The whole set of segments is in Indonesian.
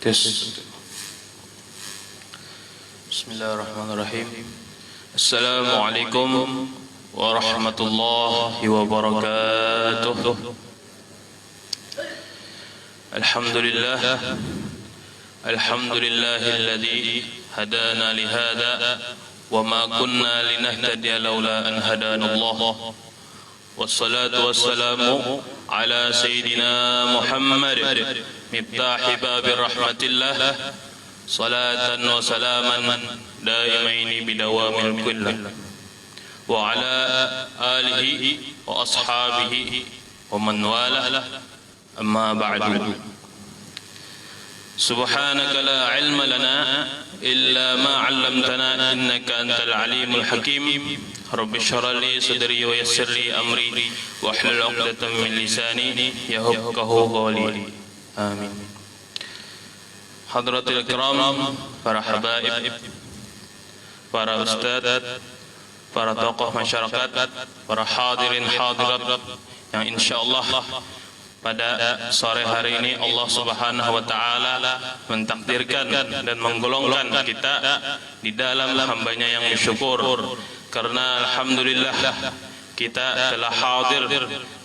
Tes. Bismillahirrahmanirrahim. Assalamualaikum warahmatullahi wabarakatuh. Alhamdulillah. Alhamdulillahilladzi hadana lihada wa ma kunna linahtadiya laula an hadanallah. Wassalatu wassalamu ala sayyidina Muhammad miftahi babir rahmatillah, salatan wa salaman daimaini bidawamil kullah, wa ala alihi wa ashabihi wa man walah, amma ba'du. Subhanaka la ilma lana illa ma 'allamtana innaka antal alimul hakim. Rabbi shrah li sadri wa yassir li amri wahlul 'uqdatam min lisani yafqahu qawli. Amin. Hadratil kiram, para habaib, para ustaz, para tokoh masyarakat, para hadirin hadirat yang insyaallah pada sore hari ini Allah Subhanahu wa taala mentakdirkan dan menggolongkan kita di dalam hambanya yang bersyukur, karena alhamdulillah kita telah hadir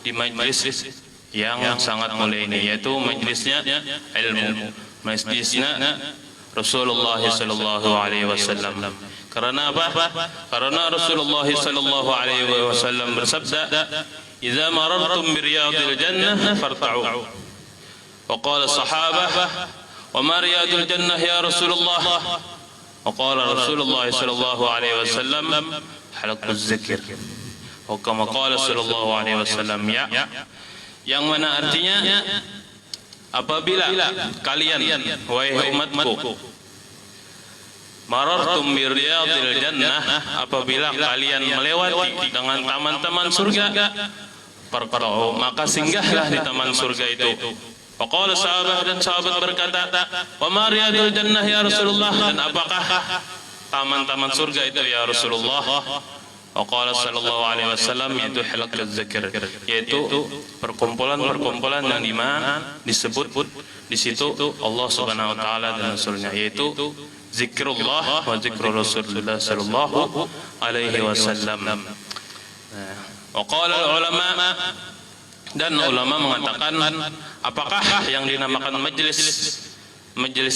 di majlis yang sangat mulia ini, yaitu majlisnya ilmu, majlisnya Rasulullah sallallahu alaihi wasallam. Karena apa? Karena Rasulullah sallallahu alaihi wasallam bersabda, "Idza marartum bi riyadil jannah farta'u." Wa qala sahabah, "Wa ma riyadul jannah ya Rasulullah?" Wa qala Rasulullah sallallahu alaihi wasallam, "Halaquz zikr." Wa kama qala sallallahu alaihi wasallam, yang mana artinya, apabila kalian wahai umatku marartum bi riyadil jannah, apabila kalian melewati dengan taman-taman surga, farqa'u, maka singgahlah di taman surga itu. Faqala sahabat, dan sahabat berkata, "Wa ma riyadul jannah ya Rasulullah?" Dan apakah taman-taman surga itu ya Rasulullah? Faqala sallallahu alaihi wasallam, yaitu halaquz zikr, yaitu perkumpulan-perkumpulan yang dimana disebut di situ Allah Subhanahu wa taala dan Rasulnya, yaitu zikrullah wa zikru Rasulullah sallallahu alaihi wasallam. Wa qala ulama, dan ulama mengatakan, apakah yang dinamakan majlis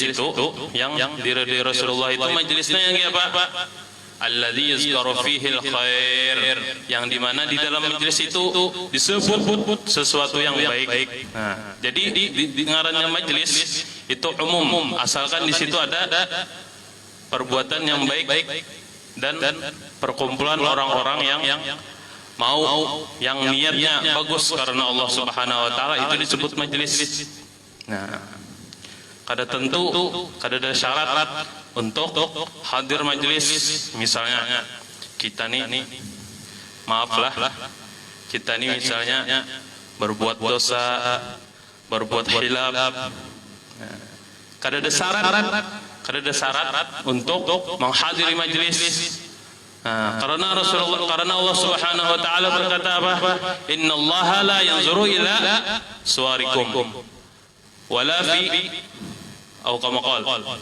itu yang diridhai Rasulullah itu majlisnya yang apa? Alladzi yuzkaru fihi al-khair, yang dimana di dalam majlis itu disebut sesuatu yang baik. Nah, jadi di ngarannya majlis itu umum, asalkan di situ ada perbuatan yang baik dan perkumpulan orang-orang yang mau, yang niatnya bagus karena Allah Subhanahu wa taala, itu disebut majlis. Nah, kada tentu, kada ada syarat untuk hadir majlis. Misalnya kita nih, maaflah, kita nih misalnya berbuat dosa, berbuat khilaf, kada ada syarat untuk menghadiri majlis. Karena Rasulullah, karena Allah Subhanahu wa taala berkata apa? Innallaha la yanzuru ila suwarikum wala fi atau kama qala,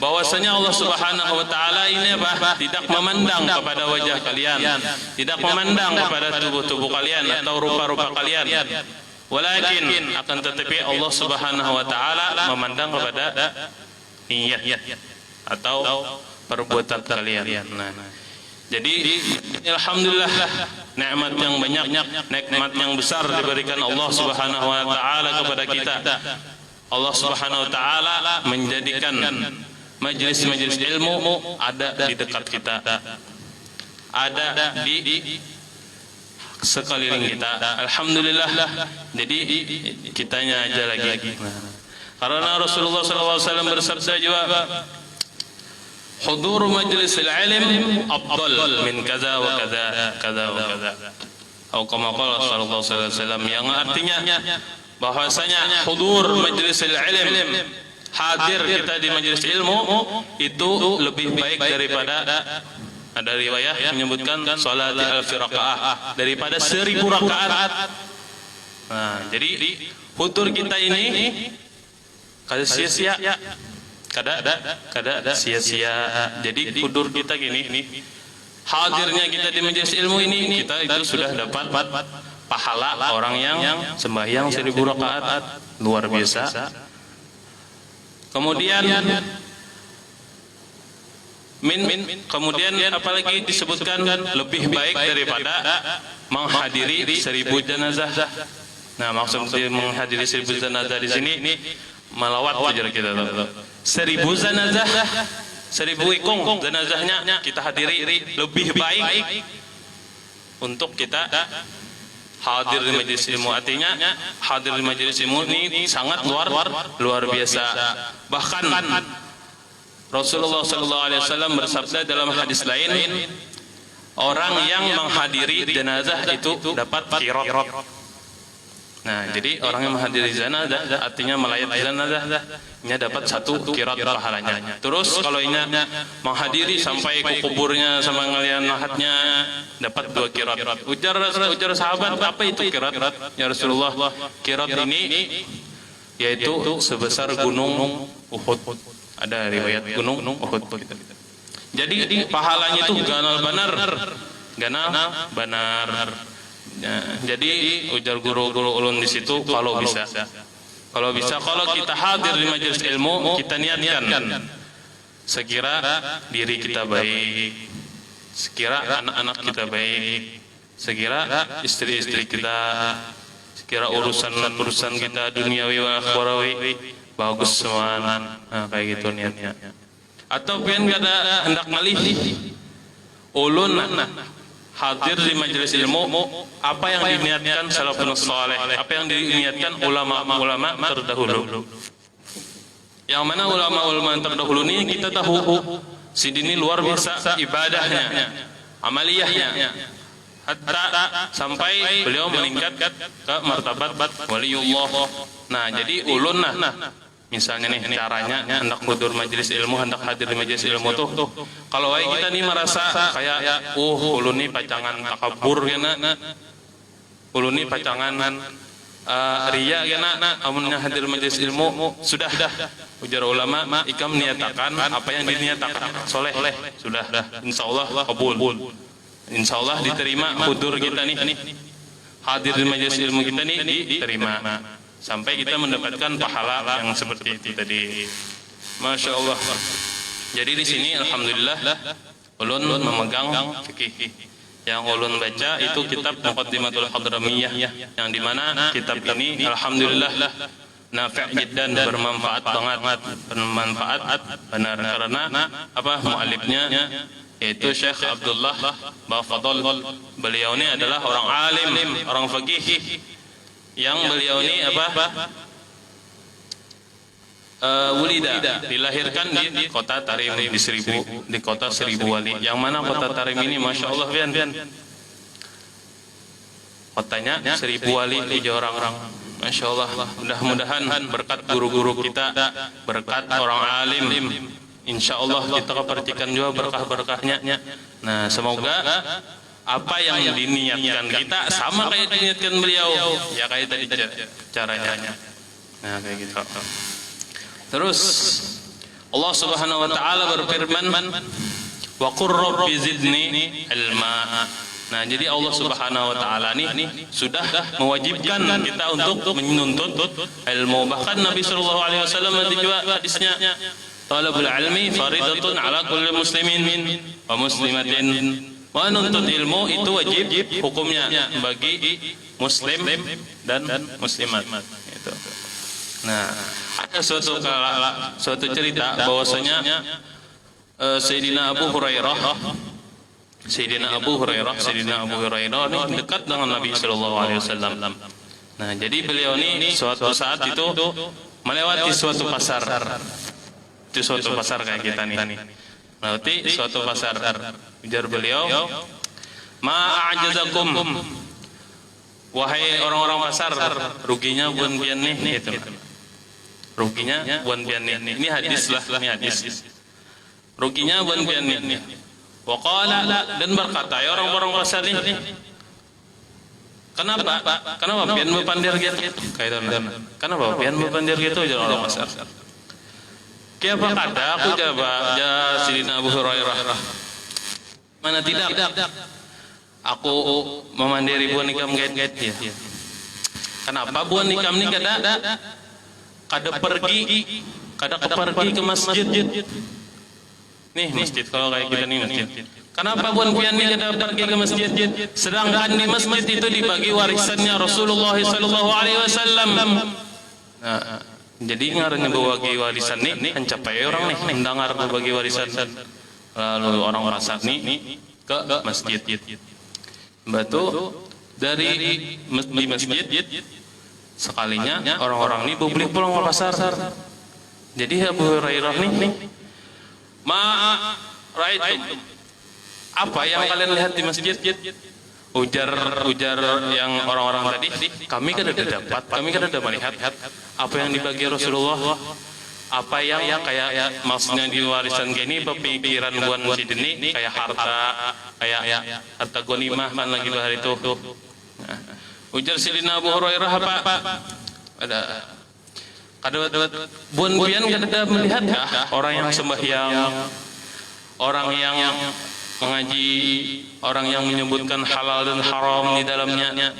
bahwasanya Allah Subhanahu wa taala ini apa? Tidak memandang kepada wajah kalian, tidak memandang kepada tubuh-tubuh kalian atau rupa-rupa kalian, walakin akan tetapi Allah Subhanahu wa taala memandang kepada niat atau perbuatan kalian. Nah, jadi alhamdulillah, nikmat yang banyak, nikmat yang besar diberikan Allah Subhanahu wa taala kepada kita. Allah Subhanahu wa taala menjadikan majlis-majlis ilmu ada di dekat kita, ada di sekeliling kita. Alhamdulillah. Jadi kitanya aja lagi. Karena Rasulullah SAW bersabda juga, hudur majlis al-ilm afdal min kaza wa kaza kaza wa kaza. Atau kama qala sallallahu alaihi wasallam, yang artinya bahwasanya hudur majlis al-ilm, hadir kita di majlis ilmu itu lebih baik daripada, ada riwayat menyebutkan salat al-fi rakaah, daripada 1000 rakaat. Nah, jadi hudur kita ini kada sia-sia, kada sia-sia. Jadi kudur kita gini, hadirnya kita di majelis ilmu ini, kita itu sudah dapat pahala orang yang sembahyang 1000 rakaat, luar biasa. Kemudian kemudian apalagi disebutkan lebih baik daripada menghadiri 1000 jenazah. Nah, maksud menghadiri 1000 jenazah di sini melawat aja kita tahu. 1000 jenazah, 1000 ikung jenazahnya kita hadiri lebih baik untuk kita hadir di majelis ilmu. Artinya hadir di majelis ilmu ini sangat luar biasa. Bahkan Rasulullah SAW bersabda dalam hadis lain, orang yang menghadiri jenazah itu dapat qirat. Nah, jadi orang yang menghadiri jenazah artinya melayat jenazahnya dapat 1 qirat pahalanya. Terus kalau ini menghadiri sampai ke kuburnya sama ngelihat lahatnya dapat 2 qirat. Ujar sahabat, apa itu qirat? Ya Rasulullah, qirat ini yaitu sebesar gunung Uhud. Ada riwayat gunung Uhud. Jadi pahalanya itu ganal banar. Ya, jadi ujar guru-guru ulun di situ, kalau bisa kalau kita hadir di majelis ilmu, kita niatkan sekira diri kita baik, sekira anak-anak kita baik, sekira istri-istri kita, sekira urusan kita duniawi wa akhirawi bagus semua. Nah, kayak gitu niatnya. Atau pian kada hendak malih ulun hadir di majelis ilmu, apa yang diniatkan salafun saleh, apa yang diniatkan ulama-ulama terdahulu. Yang mana ulama-ulama terdahulu ini kita tahu sidini luar biasa ibadahnya, amaliyahnya, hatta sampai beliau meningkat ke martabat waliullah. Nah, jadi ulun misalnya nih caranya hendak kudur majelis ilmu, hendak hadir di majelis ilmu tuh kalau kita nih merasa kayak ulun nih pacangan takabur kena, ulun nih pacangan ria kena, amunnya hadir di majelis ilmu sudah ujar ulama ikam niatakan apa yang diniatakan soleh sudah, insyaallah kabul, insyaallah diterima kudur kita nih hadir di majelis ilmu kita nih diterima sampai kita mendapatkan pahala yang seperti itu tadi. Masya Allah. Jadi di sini alhamdulillah ulun memegang fikih. Yang ulun baca itu kitab Muqaddimatul Hadramiyah, yang dimana kitab ini alhamdulillah nafi' dan bermanfaat banget, bermanfaat benar karena apa muallifnya yaitu Syekh Abdullah Bafadl. Beliau ini adalah orang alim, orang faqih, yang beliau ini wulida, dilahirkan di kota Tarim di kota Seribu Wali. Yang mana kota Tarim ini masya Allah pian kotanya Seribu Wali di orang-orang masya Allah. Mudah-mudahan berkat guru-guru kita, berkat orang alim, insya Allah kita kepercikan juga berkah-berkahnya. Nah, semoga apa yang diniatkan kita sama kayak diniatkan beliau, ya kayak tadi caranya. Nah, kayak gitu. Terus Allah Subhanahu wa taala berfirman, "Wa qur rabbi zidni ilma." Nah, jadi Allah Subhanahu wa taala ini sudah mewajibkan kita untuk menuntut ilmu. Bahkan Nabi sallallahu alaihi wasallam juga hadisnya, "Talabul ilmi faridatun ala kulli muslimin wa muslimatin." Menuntut ilmu itu wajib hukumnya bagi muslim dan muslimat. Gitu. Nah, ada suatu cerita bahwasanya Sayyidina Abu Hurairah ini dekat dengan Nabi Sallallahu Alaihi Wasallam. Nah, jadi beliau ini suatu saat itu melewati suatu pasar. Itu suatu pasar kayak kita nih. Melewati suatu pasar. Ujar beliau, "Ma'ajazakum, wahai orang-orang pasar, ruginya buan pian nih." Gitu. Ruginya buan pian nih. Ini hadis lah, ini hadis. Ruginya buan pian nih. Wa qala, dan berkata ya orang-orang pasar nih, Kenapa? Kenapa pian bepandir gitu? Kaitan. Kenapa pian bepandir gitu aja orang masar. Kiapa kada aku jaba ja Sidina Abu Hurairah. Mana tidak? Aku memandiri buan nikam gait-gait ya. Kenapa buan nikam ni kada pergi ke masjid. Nih masjid kalau kayak kita nih masjid. Kenapa buan pian ni kada pergi ke masjid? Sedangkan di masjid itu dibagi warisannya Rasulullah sallallahu alaihi wasallam. Nah, jadi ngarannya bagi warisan nih mencapai orang nih mendengar bagi warisan. Lalu orang merasa nih ke masjid. Batu dari di masjid sekalinya orang-orang ini boleh pulang ke pasar. Jadi Abu Hurairah nih ra'aitum, apa yang kalian lihat di masjid? Ujar yang orang-orang tadi, kami kan ada melihat apa yang dibagi Rasulullah, apa yang kayak maksudnya di warisan gini pemikiran buan si deni kayak harta ghanimah kan lagi hari itu. Nah, ujar Sidina Abu Hurairah apa? Ada buan kada melihat orang yang sembahyang, orang yang mengaji, orang yang menyebutkan halal dan haram di dalamnya,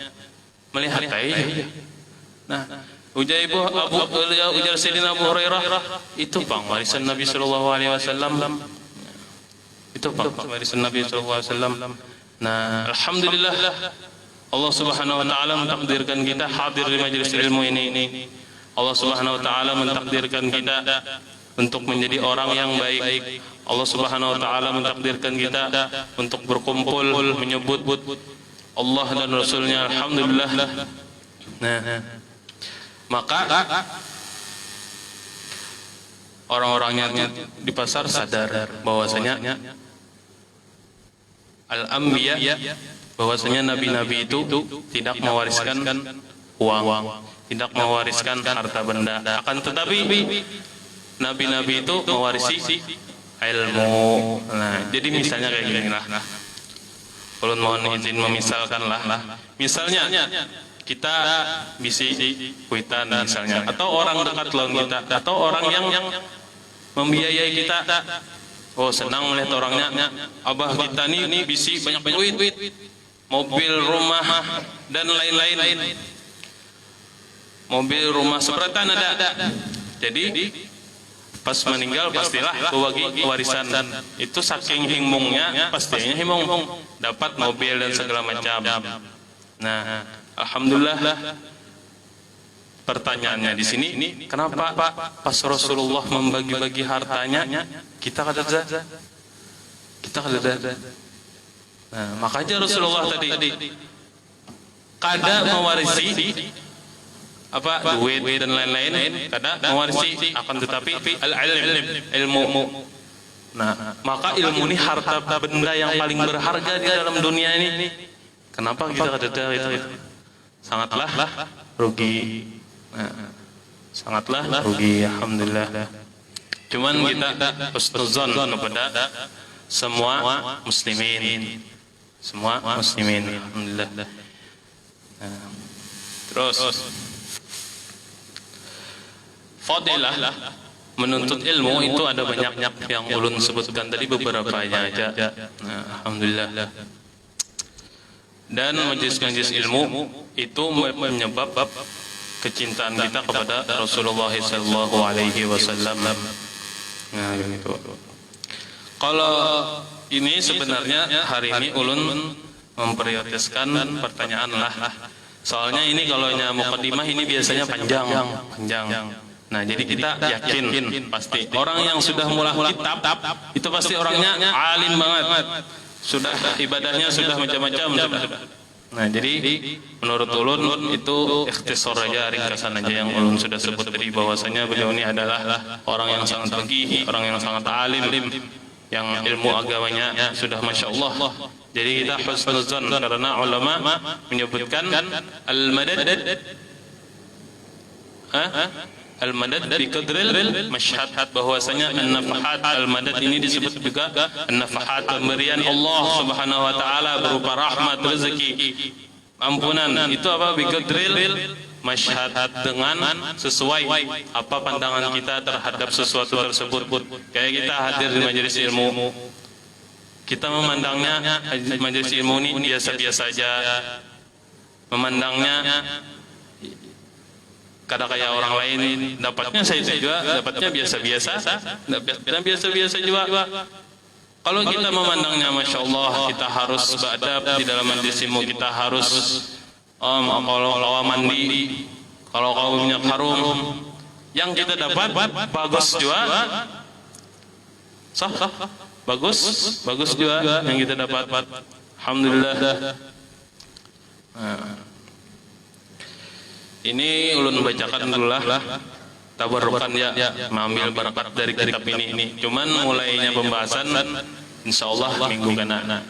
melihat nah ujar Sayyidina Abu Hurairah, itu bang warisan Nabi sallallahu alaihi wasallam. Itu bang warisan Nabi sallallahu alaihi wasallam. Nah, alhamdulillah Allah Subhanahu wa taala mentakdirkan kita hadir di majelis ilmu ini. Allah Subhanahu wa taala mentakdirkan kita untuk menjadi orang yang baik. Allah Subhanahu wa taala mentakdirkan kita untuk berkumpul menyebut Allah dan Rasulnya. Alhamdulillah. Nah, maka orang-orangnya di pasar sadar bahwasanya al-anbiya, bahwasanya nabi-nabi itu tidak mewariskan uang, tidak mewariskan harta benda. Akan tetapi nabi-nabi itu mewarisi ilmu. Nah, jadi misalnya kayak gini lah. Ulun mohon izin memisalkan lah. Misalnya kita bisi kuitan misalnya, atau orang dekat lawan kita, atau orang yang membiayai kita. Oh, senang melihat orangnya. Abah kita nih bisi banyak duit, mobil, rumah dan lain-lain. Mobil, rumah, seberatan ada. Jadi pas meninggal pastilah bagi warisan. Itu saking himungnya, pastinya himung dapat mobil dan segala macam. Nah, alhamdulillah. Pertanyaannya di sini, kenapa pas Rasulullah membagi-bagi hartanya kita kada ada? Nah, makanya Rasulullah tadi kada mewarisi apa duit dan lain-lain, kada mewarisi, akan tetapi ilmu. Nah, maka ilmu ini harta benda yang paling berharga di dalam dunia ini. Kenapa kita kada ada itu? Sangatlah rugi. Nah, sangatlah rugi. Alhamdulillah. Cuman kita husnuzon kepada semua muslimin. Alhamdulillah. Nah, terus fadilah menuntut ilmu itu ada banyak yang ulun sebutkan tadi, beberapanya aja. Nah, alhamdulillah. Dan majelis-majelis ilmu itu menyebab kecintaan kita kepada Rasulullah sallallahu alaihi wasallam. Nah, gitu. Kalau ini sebenarnya hari ini ulun memprioritaskan pertanyaan lah. Soalnya ini kalau mukadimah ini biasanya panjang. Nah, jadi kita yakin pasti orang yang sudah mulai kitab itu pasti orangnya alim banget. Sudah ibadahnya sudah macam-macam sudah. Nah, jadi menurut ulun itu ikhtisar aja, ringkasan aja yang ulun sudah sebut tadi, bahwasanya beliau ini adalah orang yang sangat tinggi, orang yang sangat alim, yang ilmu agamanya sudah masya Allah. Jadi kita husnuzan karena ulama menyebutkan al-madad bi qadril mashhad, bahwasanya an-nafahat al-madad ini disebut juga an-nafahat, pemberian Allah Subhanahu wa taala berupa rahmat, rezeki ampunan. Itu apa? Biqadril masyhad, dengan sesuai apa pandangan kita terhadap sesuatu tersebut. Kayak kita hadir di majelis ilmu, kita memandangnya majelis ilmu ini biasa-biasa saja, memandangnya kada kayak orang lain, dapatnya saya juga dapatnya biasa-biasa, dan biasa-biasa juga. Kalau kita memandangnya masya Allah, kita harus beradab di dalam majelis ilmu, kita harus kalau mandi, kalau kau minyak harum, yang kita dapat bagus juga, sah, bagus juga yang kita dapat. Alhamdulillah. Nah, ini ulun bacakan dulu lah, tabarukan ya, mengambil barakat dari kitab ini. Cuman mulainya pembahasan insyaallah minggu kena.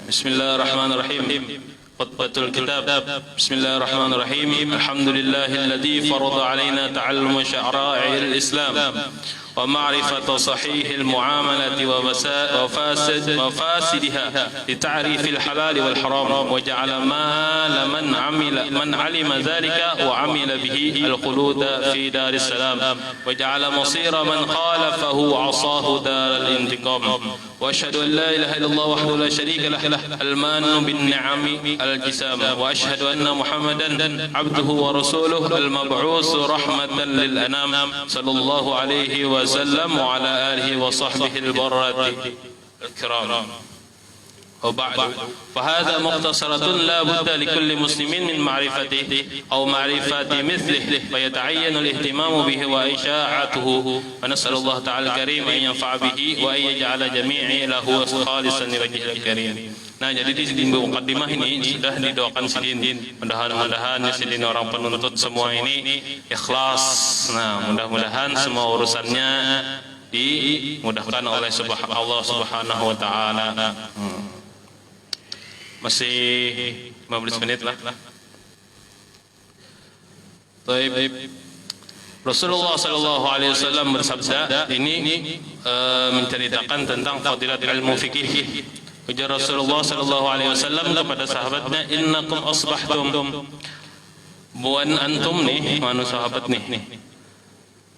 Bismillahirrahmanirrahim. خطبة الكتاب. بسم الله الرحمن الرحيم. الحمد لله الذي فرض علينا تعلم شرائع الإسلام ومعرفة صحيح المعاملة وفاسدها لتعريف الحلال والحرام، وجعل مال من علم ذلك وعمل به الخلود في دار السلام، وجعل مصير من خالفه عصاه دار الانتقام. وأشهد أن لا إله إلا الله وحده لا شريك له المان بالنعم الجسام، وأشهد أن محمدا عبده ورسوله المبعوث رحمة للأنام، صلى الله عليه وسلم وعلى آله وصحبه البررة الكرام. وبعد، فهذا مختصرة لا بد لكل مسلم من معرفته أو معرفة مثله، فيتعين الاهتمام به وإشاعته، ونسأل الله تعالى الكريم أن ينفع به وأن يجعل جميع له خالصا لوجهه الكريم. Nah, jadi di mukaddimah ini sudah didoakan Sidin, mudah-mudahan Sidin orang penuntut semua ini ikhlas. Nah, mudah-mudahan semua urusannya dimudahkan oleh Allah Subhanahu wa taala. Masih 15 menit lah. Baik. Rasulullah sallallahu alaihi wasallam bersabda, ini menceritakan tentang fadilat ilmu fikih. Ujar Rasulullah sallallahu alaihi wasallam kepada sahabatnya, innakum asbahtum, buan antum nih, manu sahabat nih,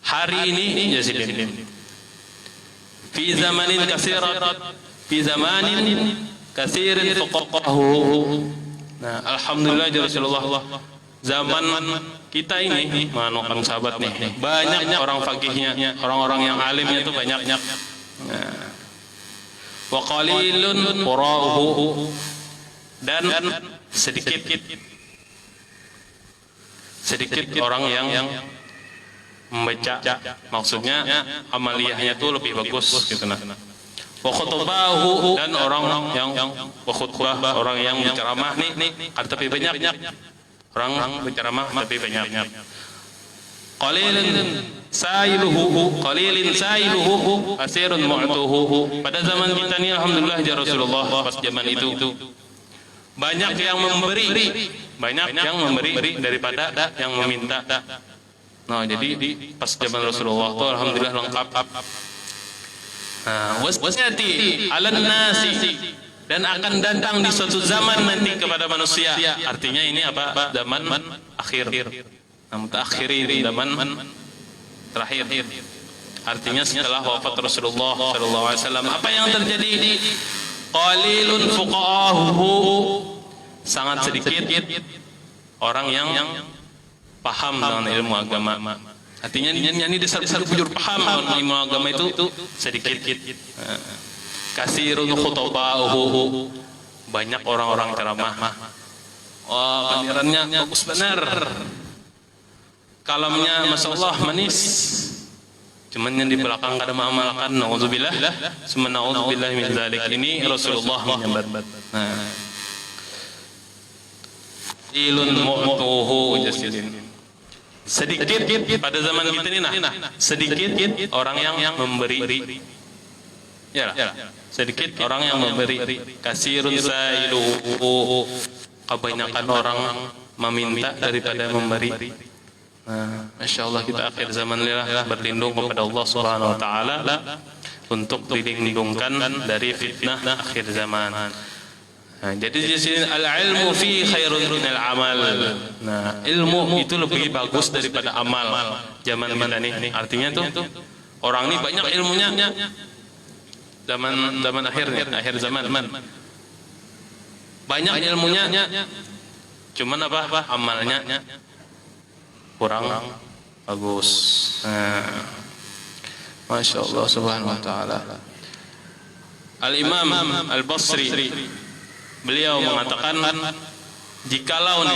hari ini ya Sidin, fi zamanin kathirin fuqahahu. Nah, alhamdulillah ya Rasulullah, zaman kita ini, manu kang sahabat nih, banyak orang fakihnya, orang-orang yang alimnya itu banyak. Nah, wa qalilun qura'uhu, dan sedikit orang yang membaca, maksudnya amaliyahnya itu lebih bagus gitu. Nah, wa khutubahu, dan orang yang khutbah, orang yang berceramah nih tapi banyak orang berceramah tapi banyak. Qalilun sailuhu asirun mu'tuhu. Pada zaman kita ini alhamdulillah ya Rasulullah, pas zaman itu banyak yang memberi daripada yang meminta. Nah, jadi pas zaman Rasulullah itu alhamdulillah lengkap. Nah, wasiyati 'alan nasi, dan akan datang di suatu zaman nanti kepada manusia. Artinya ini apa? Zaman akhir. Mutaakhirin, zaman terakhir. Artinya setelah wafat Rasulullah sallallahu alaihi wasallam, apa yang terjadi? Qalilun fuqahahu, sangat sedikit orang yang paham dengan ilmu agama. Artinya ini dasar bujur paham dengan ilmu agama itu sedikit. Kasirun khutabahu, banyak orang-orang ceramah. Wah, pendirannya bagus benar. Kalamnya masya Allah manis, cuman yang di belakang kada mengamalkan. Nauzubillah, summa nauzubillah min dzalik. Ini Rasulullah menyambat. Nah, ilun mu'tuhu jasidin, sedikit pada zaman kita ini. Nah, sedikit orang yang memberi. Ya, sedikit orang yang memberi. Kasirun sailuhu, kebanyakan orang meminta daripada memberi. Nah, masya Allah, kita akhir zaman lah berlindung kepada Allah Subhanahu Wa Taala untuk dilindungkan dari fitnah akhir zaman. Nah, jadi di sini al-ilmu fi khairun minal amal. Nah, ilmu itu lebih bagus daripada amal. Zaman kita nih, artinya tuh orang ini banyak ilmunya. Zaman akhir zaman. Banyak ilmunya, cuman apa? Amalnya kurang bagus. Nah, Masya Allah subhanahu wa ta'ala. Al-Imam Al-Basri, beliau mengatakan, jikalau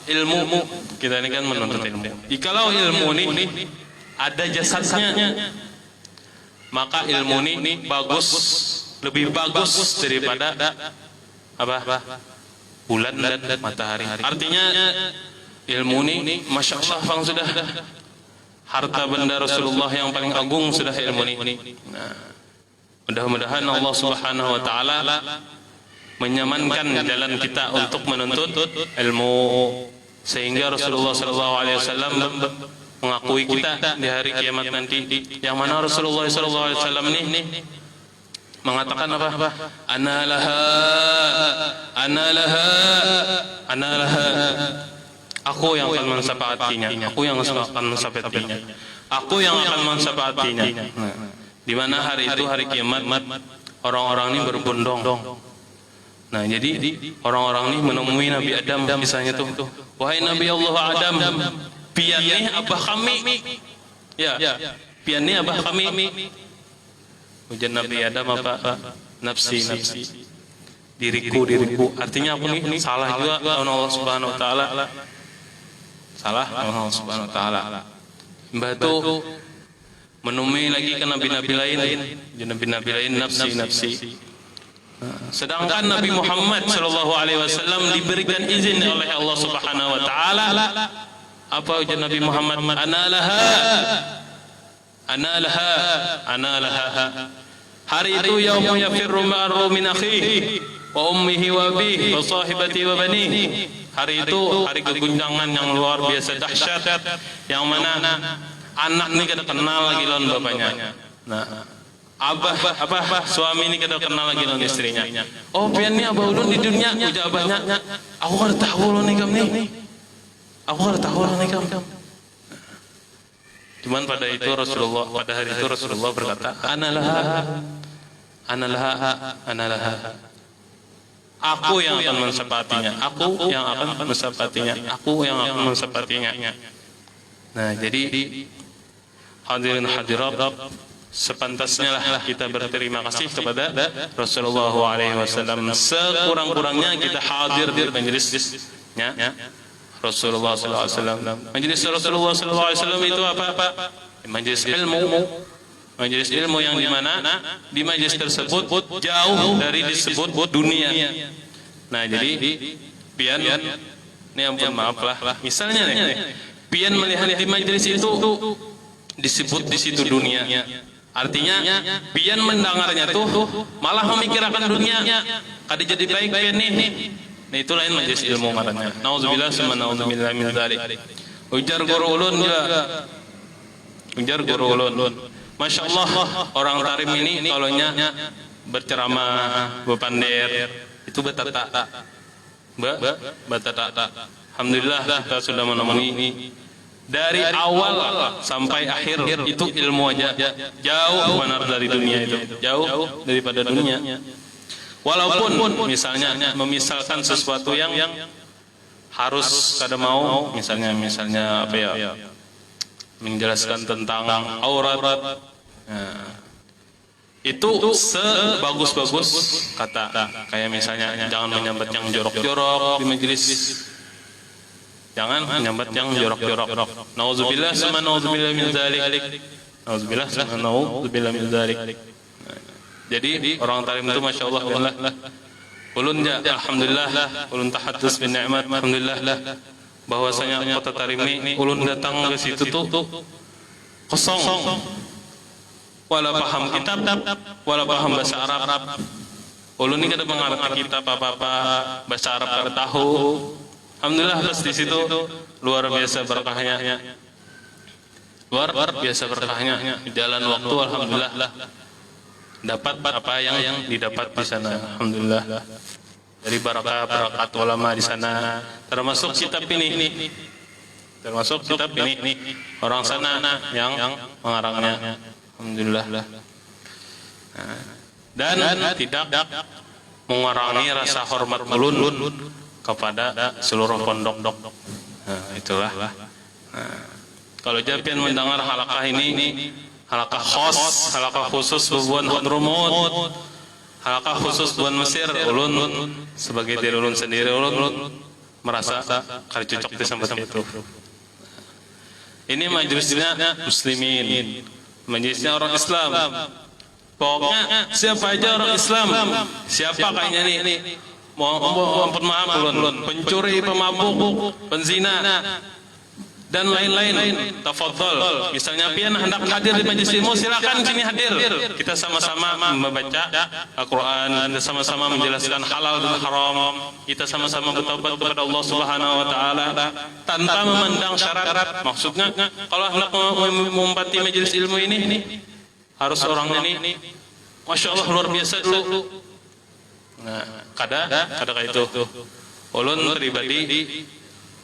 ilmu, kita ini kan menuntut ilmu, jikalau ilmu ini ada jasadnya, maka ilmu ini bagus, lebih bagus daripada apa? Bulan dan matahari. Artinya ilmu ini, Masya Allah, bang, sudah harta benda Rasulullah yang paling agung sudah ilmu ini. Nah, mudah-mudahan Allah Subhanahu wa ta'ala menyamankan jalan kita untuk menuntut ilmu, sehingga Rasulullah SAW mengakui kita di hari kiamat nanti, yang mana Rasulullah SAW ini mengatakan apa? Ana laha. Aku yang akan mensyafaatinya. Aku yang akan mensyafaatinya. Aku yang akan mensyafaatinya. Di mana hari itu, hari kiamat, orang-orang ini berbondong. Nah, jadi orang-orang ini menemui Nabi Adam misalnya tuh, wahai Nabi Allah Adam, pian nih abah kami. Ya, pian nih abah kami. Ujian Nabi Adam apa? Nafsi. Diriku. Artinya aku nih salah juga lawan Allah Subhanahu wa ta'ala. Salah Allah Subhanahu wa ta'ala. Mbah itu menemui lagi ke nabi-nabi lain, nafsi. Sedangkan Nabi Muhammad SAW diberikan izin oleh Allah Subhanahu wa ta'ala. Apa ujian Nabi Muhammad? Ana laha. Hari itu yaumu yafirru ma'arru min akhihi wa ummihi wa abihi wa sahibati wa banihi. Hari itu hari keguncangan yang luar biasa dahsyat, yang mana anak ini kada kenal lagi lawan bapaknya. Nah, abah suami ini kada kenal lagi lawan istrinya. Oh, pian ni abah ulun di dunia, ujar abahnya, aku kada tahu lawan ikam ni. Aku kada tahu lawan ikam. Cuman pada hari itu Rasulullah berkata, ana laha. Aku yang akan mensyafaatinya. Nah, jadi hadirin hadirat, sepantasnya lah kita berterima kasih kepada Rasulullah SAW. Sekurang-kurangnya kita hadir di majelisnya Rasulullah SAW. Majelis Rasulullah SAW itu apa? Majelis ilmu yang dimana di majelis tersebut jauh dari disebut dunia. Nah, jadi pian ini ampun maaf lah, misalnya nih pian melihat di majelis itu disebut di situ dunia, artinya pian mendengarnya tuh malah memikirkan dunia, kada jadi baik pian nih. Nah, itu lain majelis ilmu ngarannya. Nauzubillah summa nauzubillah min dzalik. Ujar guru ulun. Masya Allah, orang Tarim ini kalaunya berceramah, berpandir, itu betata. Alhamdulillah kita sudah menemui dari awal sampai akhir itu ilmu aja, jauh benar dari dunia itu, jauh daripada dunia. Walaupun misalnya memisalkan sesuatu yang harus kada mau, misalnya apa ya, menjelaskan tentang aurat. Nah, itu sebagus-bagus kata, kayak misalnya jangan menyambat yang jorok-jorok di majelis, jangan menyambat yang jorok-jorok. Nauzubillah summa nauzubillah min dzalik. Jadi orang Tarim itu Masya Allah, ulun ya alhamdulillah, ulun tahaddus bin ni'mat, alhamdulillah bahwasanya kota Tarim ini ulun datang ke situ tuh kosong, wala paham kitab, wala paham bahasa Arab. Ulun ini kada mengerti kitab apa-apa, bahasa Arab kada tahu. Alhamdulillah pas di situ luar biasa berkahnya. Jalan waktu alhamdulillah dapat apa yang didapat di sana. Alhamdulillah. dari barakat ulama di sana, termasuk kitab ini. Termasuk kitab ini orang sana yang mengarangnya. Alhamdulillah. Dan tidak mengurangi rasa hormat ulun kepada seluruh pondok. Itulah. Kalau japian mendengar halakah ini, halakah khusus bubuan Hadramut, halakah khusus bubuan Mesir, ulun sebagai diri ulun sendiri, ulun merasa kali cocok di sambat itu. Ini majelisnya muslimin, majelisnya orang Islam. Pokoknya siapa aja orang Islam, siapa kayaknya nih, mohon maaf ulun, pencuri, pemabuk, penzina, dan lain-lain, tafadhol. Misalnya pian hendak hadir di majelis ilmu, silakan sini hadir. Kita sama-sama membaca Al-Quran, kita sama-sama menjelaskan halal dan haram, kita sama-sama bertobat kepada Allah Subhanahu wa taala tanpa memandang syarat. Maksudnya kalau hendak mengumpati majelis ilmu ini harus orangnya ini Masya Allah luar biasa dulu. Nah, kada kayak itu. Ulun pribadi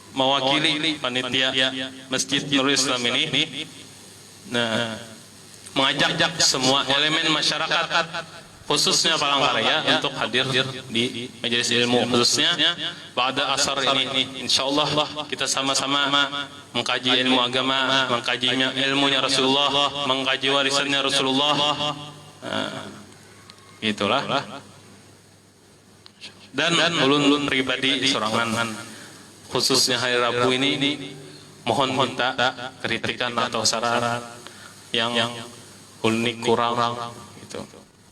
mewakili panitia Masjid Nurul Islam ini, nah, mengajak semua elemen masyarakat khususnya Palangkaraya untuk hadir di majelis ilmu, khususnya pada asar ini. Insyaallah kita sama-sama mengkaji ilmu agama, mengkaji ilmunya Rasulullah, mengkaji warisannya Rasulullah. Itulah. Dan ulun pribadi sorangan khususnya hari Rabu ini mohon minta kritikan atau saran yang ulun kurang gitu.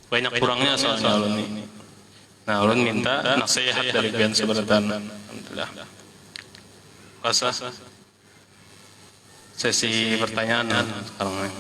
Banyak kurangnya soalnya ulun ini. Nah, ulun minta nasihat dari pian seberatan. Alhamdulillah. Rasa sesi pertanyaan sekarang.